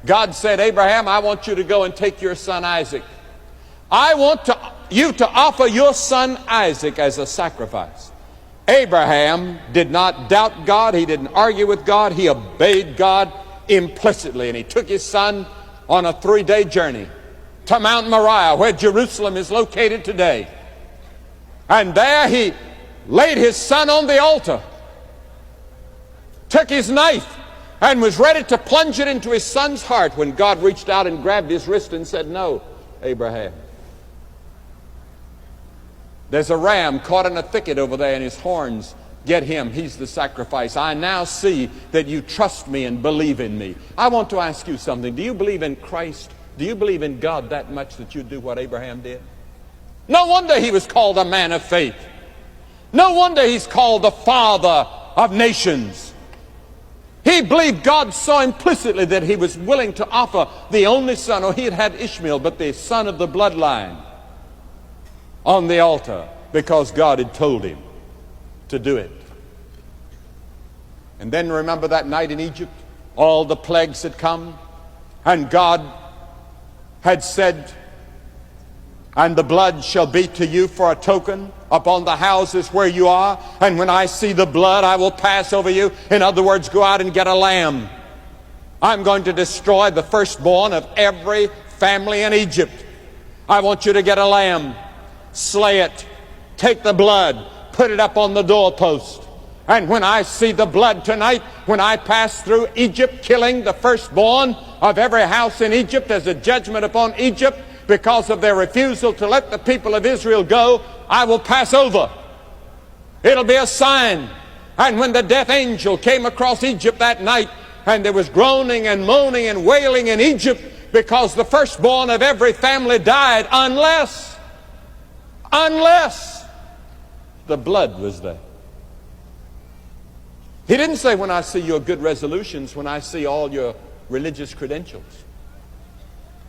God said, Abraham, I want you to go and take your son Isaac. I want you to offer your son Isaac as a sacrifice. Abraham did not doubt God. He didn't argue with God. He obeyed God implicitly. And he took his son on a 3-day journey to Mount Moriah, where Jerusalem is located today. And there he laid his son on the altar, took his knife, and was ready to plunge it into his son's heart when God reached out and grabbed his wrist and said, no, Abraham. There's a ram caught in a thicket over there, and his horns get him. He's the sacrifice. I now see that you trust me and believe in me. I want to ask you something. Do you believe in Christ? Do you believe in God that much that you do what Abraham did? No wonder he was called a man of faith. No wonder he's called the father of nations. He believed God so implicitly that he was willing to offer the only son, or he had had Ishmael, but the son of the bloodline, on the altar, because God had told him to do it. And then remember that night in Egypt, all the plagues had come, and God had said, and the blood shall be to you for a token upon the houses where you are, and when I see the blood I will pass over you. In other words, go out and get a lamb. I'm going to destroy the firstborn of every family in Egypt. I want you to get a lamb, slay it, take the blood, put it up on the doorpost. And when I see the blood tonight, when I pass through Egypt, killing the firstborn of every house in Egypt as a judgment upon Egypt because of their refusal to let the people of Israel go, I will pass over. It'll be a sign. And when the death angel came across Egypt that night, and there was groaning and moaning and wailing in Egypt because the firstborn of every family died, unless the blood was there. He didn't say, when I see your good resolutions, when I see all your religious credentials.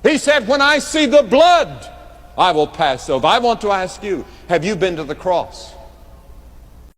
He said, when I see the blood, I will pass over. I want to ask you, have you been to the cross?